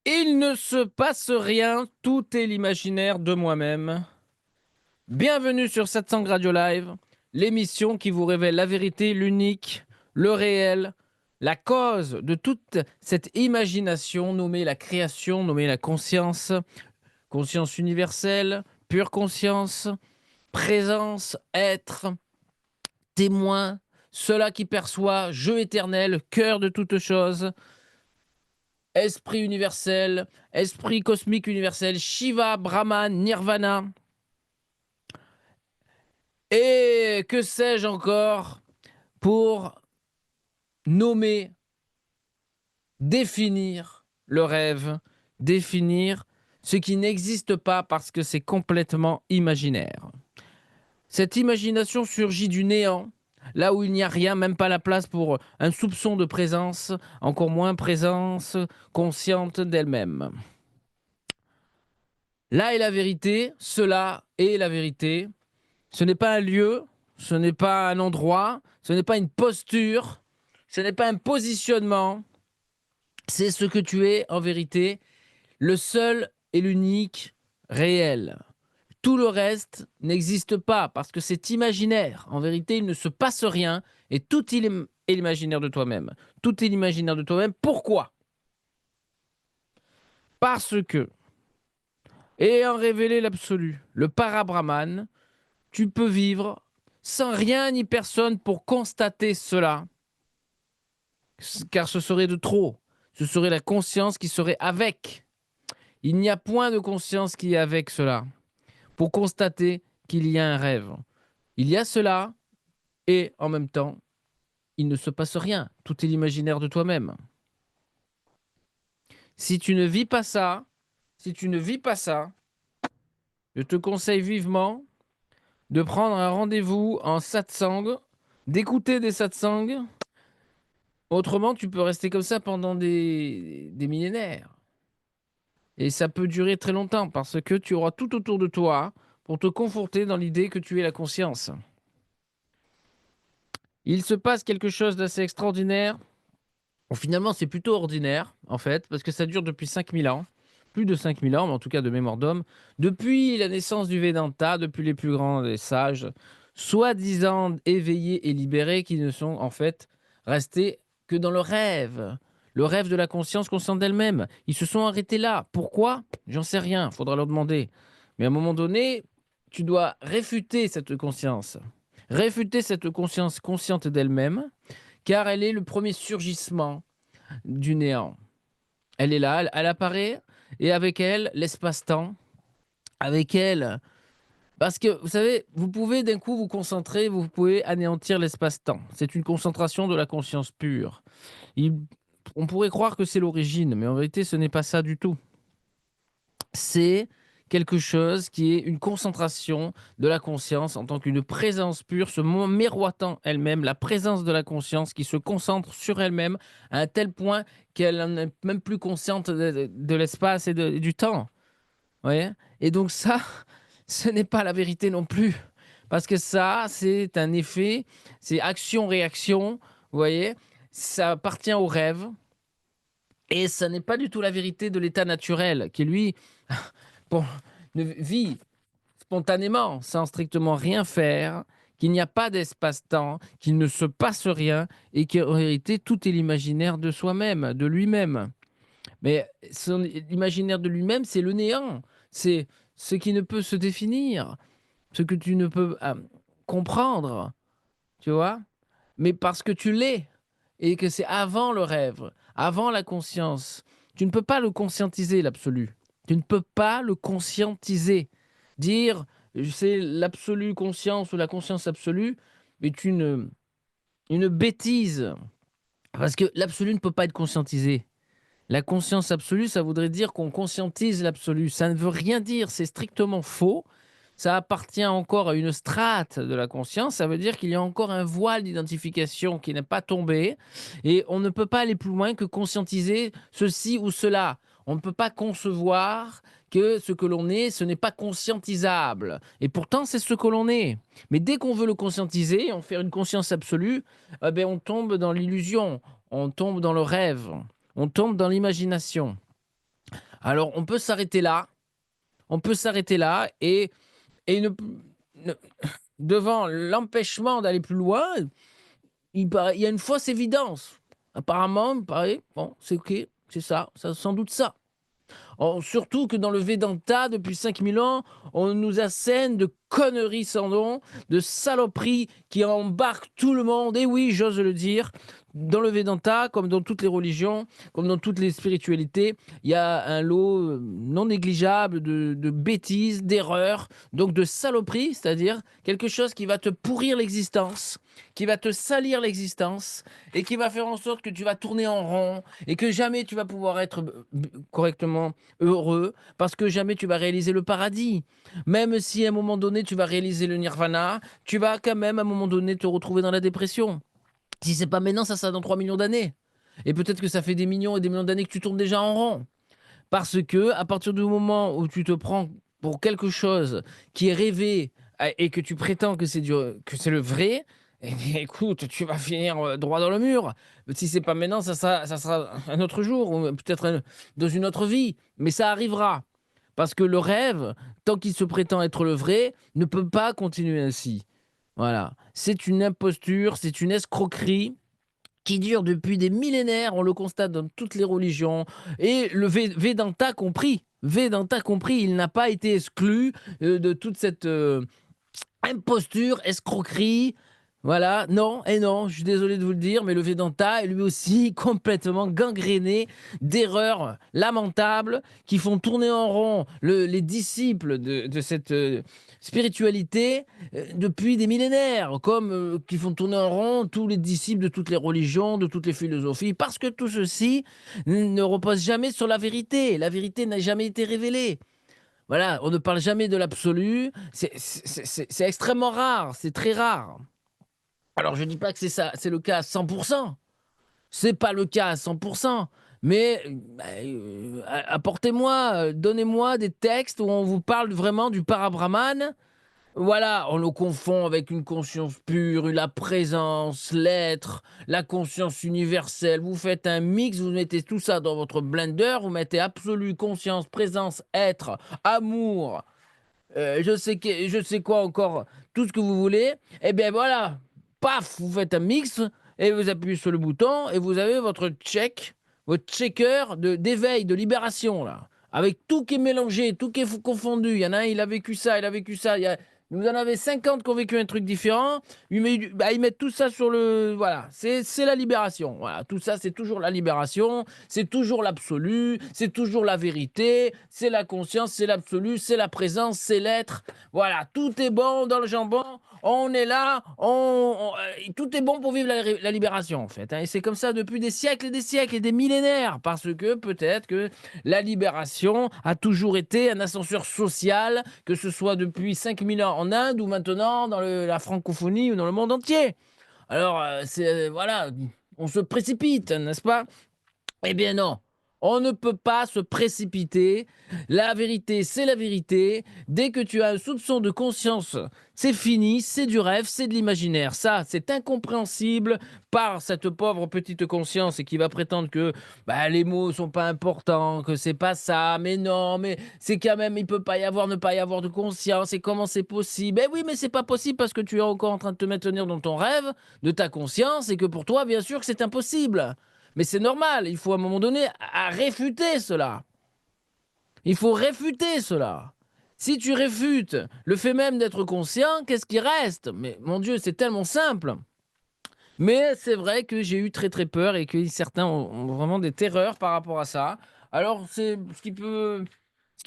Il ne se passe rien, tout est l'imaginaire de moi-même. Bienvenue sur 700 Radio Live, l'émission qui vous révèle la vérité, l'unique, le réel, la cause de toute cette imagination nommée la création, nommée la conscience, conscience universelle, pure conscience, présence, être, témoin, cela qui perçoit, jeu éternel, cœur de toute chose, esprit universel, esprit cosmique universel, Shiva, Brahman, Nirvana, et que sais-je encore pour nommer, définir le rêve, définir ce qui n'existe pas parce que c'est complètement imaginaire. Cette imagination surgit du néant, là où il n'y a rien, même pas la place pour un soupçon de présence, encore moins présence consciente d'elle-même. Là est la vérité, cela est la vérité. Ce n'est pas un lieu, ce n'est pas un endroit, ce n'est pas une posture, ce n'est pas un positionnement. C'est ce que tu es en vérité, le seul et l'unique réel. Tout le reste n'existe pas parce que c'est imaginaire. En vérité, il ne se passe rien et tout est l'imaginaire de toi-même. Tout est l'imaginaire de toi-même. Pourquoi? Parce que, ayant révélé l'absolu, le parabrahman, tu peux vivre sans rien ni personne pour constater cela, car ce serait de trop. Ce serait la conscience qui serait avec. Il n'y a point de conscience qui est avec cela, pour constater qu'il y a un rêve. Il y a cela, et en même temps, il ne se passe rien. Tout est l'imaginaire de toi-même. Si tu ne vis pas ça, si tu ne vis pas ça, je te conseille vivement de prendre un rendez-vous en satsang, d'écouter des satsangs. Autrement, tu peux rester comme ça pendant des millénaires. Et ça peut durer très longtemps parce que tu auras tout autour de toi pour te conforter dans l'idée que tu es la conscience. Il se passe quelque chose d'assez extraordinaire. Bon, finalement, c'est plutôt ordinaire, en fait, parce que ça dure depuis 5000 ans. Plus de 5000 ans, mais en tout cas de mémoire d'homme. Depuis la naissance du Vedanta, depuis les plus grands des sages, soi-disant éveillés et libérés, qui ne sont en fait restés que dans le rêve de la conscience consciente d'elle-même. Ils se sont arrêtés là. Pourquoi? J'en sais rien, faudra leur demander. Mais à un moment donné, tu dois réfuter cette conscience. Réfuter cette conscience consciente d'elle-même, car elle est le premier surgissement du néant. Elle est là, elle apparaît, et avec elle, l'espace-temps, avec elle. Parce que, vous savez, vous pouvez d'un coup vous concentrer, vous pouvez anéantir l'espace-temps. C'est une concentration de la conscience pure. Il- on pourrait croire que c'est l'origine, mais en vérité, ce n'est pas ça du tout. C'est quelque chose qui est une concentration de la conscience en tant qu'une présence pure, se miroitant elle-même, la présence de la conscience qui se concentre sur elle-même à un tel point qu'elle n'est même plus consciente de l'espace et du temps. Vous voyez. Et donc ça, ce n'est pas la vérité non plus. Parce que ça, c'est un effet, c'est action-réaction, vous voyez, ça appartient au rêve, et ça n'est pas du tout la vérité de l'état naturel, qui lui, bon, ne vit spontanément, sans strictement rien faire, qu'il n'y a pas d'espace-temps, qu'il ne se passe rien, et qu'en réalité, tout est l'imaginaire de soi-même, de lui-même. Mais l'imaginaire de lui-même, c'est le néant, c'est ce qui ne peut se définir, ce que tu ne peux comprendre, tu vois, mais parce que tu l'es, et que c'est avant le rêve, avant la conscience. Tu ne peux pas le conscientiser, l'absolu. Tu ne peux pas le conscientiser. Dire c'est l'absolue conscience ou la conscience absolue est une bêtise. Parce que l'absolu ne peut pas être conscientisé. La conscience absolue, ça voudrait dire qu'on conscientise l'absolu. Ça ne veut rien dire, c'est strictement faux. Ça appartient encore à une strate de la conscience. Ça veut dire qu'il y a encore un voile d'identification qui n'est pas tombé. Et on ne peut pas aller plus loin que conscientiser ceci ou cela. On ne peut pas concevoir que ce que l'on est, ce n'est pas conscientisable. Et pourtant, c'est ce que l'on est. Mais dès qu'on veut le conscientiser, en faire une conscience absolue, on tombe dans l'illusion, on tombe dans le rêve, on tombe dans l'imagination. Alors on peut s'arrêter là, on peut s'arrêter là et ne devant l'empêchement d'aller plus loin, il y a une fausse évidence. Apparemment, il me paraît, bon, c'est OK, c'est ça, sans doute ça. Surtout que dans le Vedanta, depuis 5000 ans, on nous assène de conneries sans nom, de saloperies qui embarquent tout le monde, et oui, j'ose le dire, dans le Vedanta, comme dans toutes les religions, comme dans toutes les spiritualités, il y a un lot non négligeable de bêtises, d'erreurs, donc de saloperies, c'est-à-dire quelque chose qui va te pourrir l'existence, qui va te salir l'existence, et qui va faire en sorte que tu vas tourner en rond, et que jamais tu vas pouvoir être correctement heureux, parce que jamais tu vas réaliser le paradis. Même si à un moment donné tu vas réaliser le nirvana, tu vas quand même à un moment donné te retrouver dans la dépression. Si c'est pas maintenant, ça sera dans 3 millions d'années. Et peut-être que ça fait des millions et des millions d'années que tu tournes déjà en rond. Parce que à partir du moment où tu te prends pour quelque chose qui est rêvé et que tu prétends que que c'est le vrai, eh bien, écoute, tu vas finir droit dans le mur. Si c'est pas maintenant, ça sera un autre jour, ou peut-être dans une autre vie. Mais ça arrivera. Parce que le rêve, tant qu'il se prétend être le vrai, ne peut pas continuer ainsi. Voilà. C'est une imposture, c'est une escroquerie qui dure depuis des millénaires, on le constate dans toutes les religions, et le Vedanta compris. Vedanta compris, il n'a pas été exclu de toute cette imposture, escroquerie. Voilà, non, et non, je suis désolé de vous le dire, mais le Vedanta est lui aussi complètement gangréné d'erreurs lamentables qui font tourner en rond les disciples de cette spiritualité depuis des millénaires, comme qui font tourner en rond tous les disciples de toutes les religions, de toutes les philosophies, parce que tout ceci ne repose jamais sur la vérité. La vérité n'a jamais été révélée. Voilà, on ne parle jamais de l'absolu. C'est extrêmement rare, c'est très rare. Alors, je ne dis pas que c'est ça, c'est le cas à 100%. C'est pas le cas à 100%. Mais apportez-moi, donnez-moi des textes où on vous parle vraiment du parabrahman. Voilà, on le confond avec une conscience pure, la présence, l'être, la conscience universelle. Vous faites un mix, vous mettez tout ça dans votre blender, vous mettez absolu, conscience, présence, être, amour, je sais quoi encore, tout ce que vous voulez. Et bien voilà, paf, vous faites un mix et vous appuyez sur le bouton et vous avez votre check, votre checker d'éveil, de libération là. Avec tout qui est mélangé, tout qui est confondu. Il y en a un, il a vécu ça, il a vécu ça. Vous en avez 50 qui ont vécu un truc différent. Ils mettent tout ça sur le. Voilà, c'est la libération. Voilà, tout ça, c'est toujours la libération. C'est toujours l'absolu. C'est toujours la vérité. C'est la conscience, c'est l'absolu, c'est la présence, c'est l'être. Voilà, tout est bon dans le jambon. On est là. Tout est bon pour vivre la libération, en fait, hein. Et c'est comme ça depuis des siècles et des millénaires. Parce que peut-être que la libération a toujours été un ascenseur social, que ce soit depuis 5000 ans en Inde ou maintenant dans la francophonie ou dans le monde entier. Alors, voilà, on se précipite, n'est-ce pas? Eh bien non, on ne peut pas se précipiter. La vérité, c'est la vérité. Dès que tu as un soupçon de conscience, c'est fini, c'est du rêve, c'est de l'imaginaire. Ça, c'est incompréhensible par cette pauvre petite conscience et qui va prétendre que bah, les mots sont pas importants, que c'est pas ça. Mais non, mais c'est quand même, il peut pas y avoir, ne pas y avoir de conscience. Et comment c'est possible? Eh oui, mais c'est pas possible parce que tu es encore en train de te maintenir dans ton rêve de ta conscience et que pour toi, bien sûr, que c'est impossible. Mais c'est normal, il faut à un moment donné réfuter cela. Il faut réfuter cela. Si tu réfutes le fait même d'être conscient, qu'est-ce qui reste? Mais mon Dieu, c'est tellement simple. Mais c'est vrai que j'ai eu très très peur et que certains ont vraiment des terreurs par rapport à ça. Alors c'est ce qui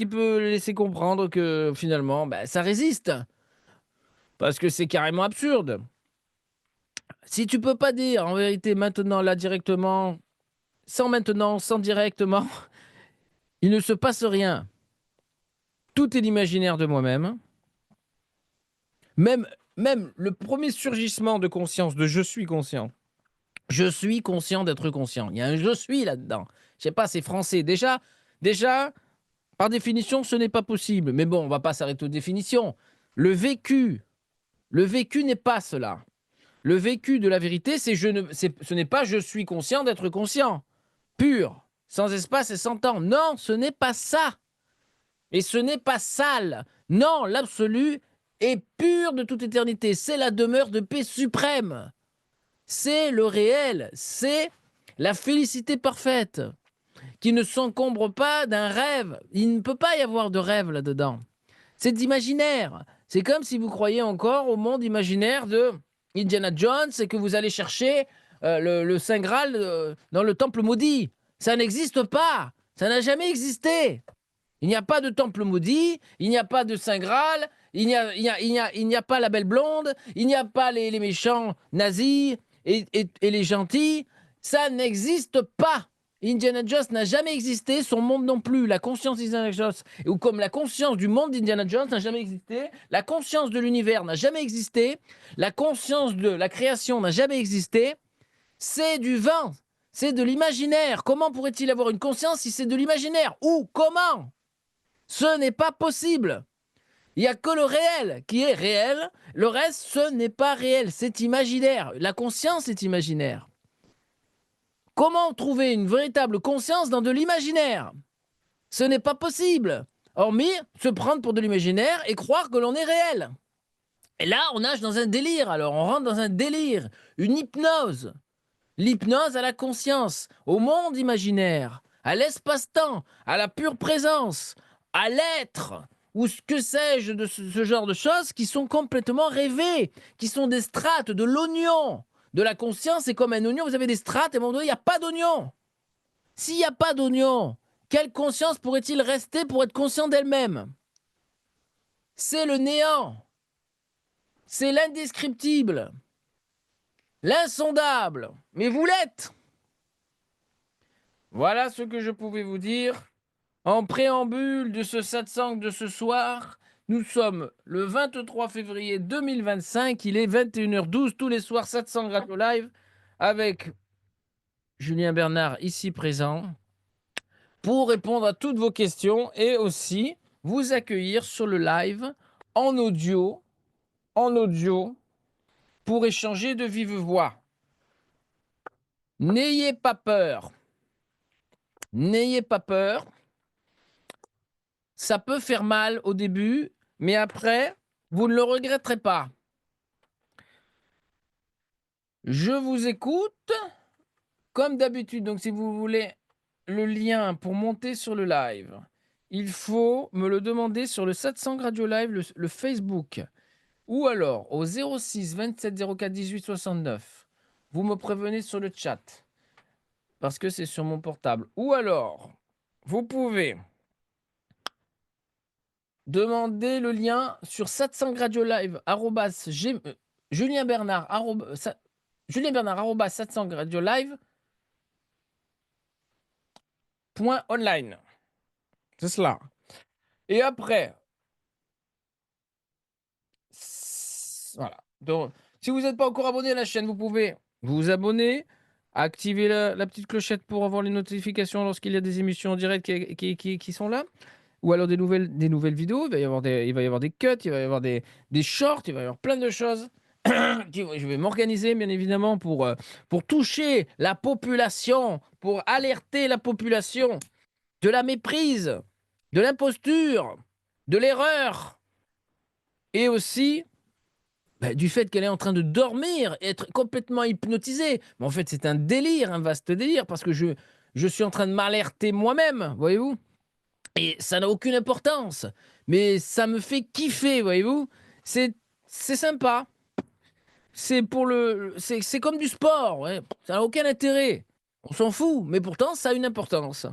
peut laisser comprendre que finalement, bah, ça résiste. Parce que c'est carrément absurde. Si tu peux pas dire en vérité maintenant, là directement, sans maintenant, sans directement, il ne se passe rien. Tout est l'imaginaire de moi-même. Même, même le premier surgissement de conscience, de je suis conscient. Je suis conscient d'être conscient. Il y a un je suis là-dedans. Je sais pas, c'est français. Déjà, par définition, ce n'est pas possible. Mais bon, on va pas s'arrêter aux définitions. Le vécu, le vécu n'est pas cela. Le vécu de la vérité, ce n'est pas je suis conscient d'être conscient. Pur. sans espace et sans temps. Non, ce n'est pas ça. Et ce n'est pas sale. Non, l'absolu est pur de toute éternité. C'est la demeure de paix suprême. C'est le réel. C'est la félicité parfaite qui ne s'encombre pas d'un rêve. Il ne peut pas y avoir de rêve là-dedans. C'est imaginaire. C'est comme si vous croyez encore au monde imaginaire de Indiana Jones et que vous allez chercher le Saint Graal dans le temple maudit. Ça n'existe pas. Ça n'a jamais existé. Il n'y a pas de temple maudit, il n'y a pas de Saint Graal, il n'y a pas la belle blonde, il n'y a pas les méchants nazis et les gentils. Ça n'existe pas. Indiana Jones n'a jamais existé, son monde non plus. La conscience d'Indiana Jones, ou comme la conscience du monde d'Indiana Jones n'a jamais existé, la conscience de l'univers n'a jamais existé, la conscience de la création n'a jamais existé. C'est du vin, c'est de l'imaginaire. Comment pourrait-il avoir une conscience si c'est de l'imaginaire? Où? Comment? Ce n'est pas possible. Il n'y a que le réel qui est réel. Le reste, ce n'est pas réel. C'est imaginaire. La conscience est imaginaire. Comment trouver une véritable conscience dans de l'imaginaire? Ce n'est pas possible. Hormis se prendre pour de l'imaginaire et croire que l'on est réel. Et là, on nage dans un délire. Alors, on rentre dans un délire, une hypnose. L'hypnose à la conscience, au monde imaginaire, à l'espace-temps, à la pure présence, à l'être, ou ce que sais-je de ce genre de choses qui sont complètement rêvées, qui sont des strates de l'oignon. De la conscience, c'est comme un oignon, vous avez des strates, et à un moment donné, il n'y a pas d'oignon. S'il n'y a pas d'oignon, quelle conscience pourrait-il rester pour être conscient d'elle-même? C'est le néant. C'est l'indescriptible. L'insondable. Mais vous l'êtes. Voilà ce que je pouvais vous dire. En préambule de ce satsang de ce soir, nous sommes le 23 février 2025. Il est 21h12 tous les soirs, satsang radio live avec Julien Bernard ici présent pour répondre à toutes vos questions et aussi vous accueillir sur le live en audio pour échanger de vive voix. N'ayez pas peur. N'ayez pas peur. Ça peut faire mal au début, mais après, vous ne le regretterez pas. Je vous écoute comme d'habitude. Donc, si vous voulez le lien pour monter sur le live, il faut me le demander sur le 700 Radio Live, le Facebook, ou alors au 06 27 04 18 69. Vous me prévenez sur le chat parce que c'est sur mon portable. Ou alors, vous pouvez demander le lien sur 700 Radio Live, Julien Bernard, Julien 700 Radio Live. .online. C'est cela. Et après, voilà. Donc, si vous n'êtes pas encore abonné à la chaîne, vous pouvez vous abonner, activer la petite clochette pour avoir les notifications lorsqu'il y a des émissions en direct qui sont là. Ou alors des nouvelles vidéos. Il va y avoir des cuts, il va y avoir des shorts, il va y avoir plein de choses. Je vais m'organiser, bien évidemment, pour toucher la population, pour alerter la population de la méprise, de l'imposture, de l'erreur, et aussi du fait qu'elle est en train de dormir, et être complètement hypnotisée. Mais en fait, c'est un délire, un vaste délire, parce que je suis en train de m'alerter moi-même, voyez-vous. Et ça n'a aucune importance, mais ça me fait kiffer, voyez-vous. C'est sympa. C'est comme du sport, ouais. Ça n'a aucun intérêt. On s'en fout, mais pourtant, ça a une importance.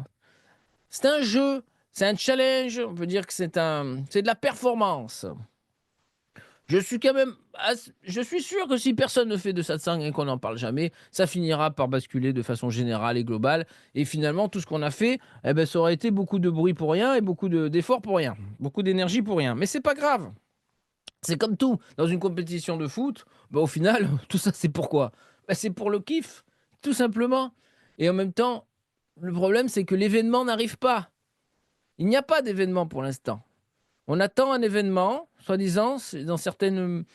C'est un jeu, c'est un challenge, on peut dire que c'est de la performance. Je suis quand même, je suis sûr que si personne ne fait de satsang et qu'on n'en parle jamais, ça finira par basculer de façon générale et globale. Et finalement, tout ce qu'on a fait, eh ben, ça aurait été beaucoup de bruit pour rien et beaucoup d'efforts pour rien, beaucoup d'énergie pour rien. Mais c'est pas grave. C'est comme tout. Dans une compétition de foot, ben, au final, tout ça, c'est pourquoi? Ben, c'est pour le kiff, tout simplement. Et en même temps, le problème, c'est que l'événement n'arrive pas. Il n'y a pas d'événement pour l'instant. On attend un événement, soi-disant, dans certaines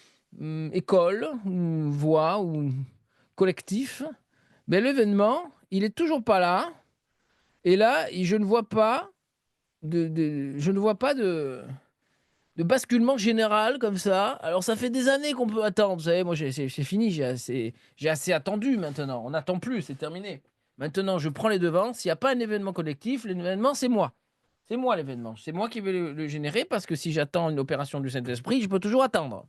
écoles, ou voies, ou collectifs. Mais l'événement, il est toujours pas là. Et là, je ne vois pas je ne vois pas de basculement général comme ça. Alors ça fait des années qu'on peut attendre, vous savez, moi c'est fini, j'ai assez attendu maintenant. On n'attend plus, c'est terminé. Maintenant, je prends les devants. S'il n'y a pas un événement collectif, l'événement, c'est moi. C'est moi l'événement. C'est moi qui vais le générer parce que si j'attends une opération du Saint-Esprit, je peux toujours attendre.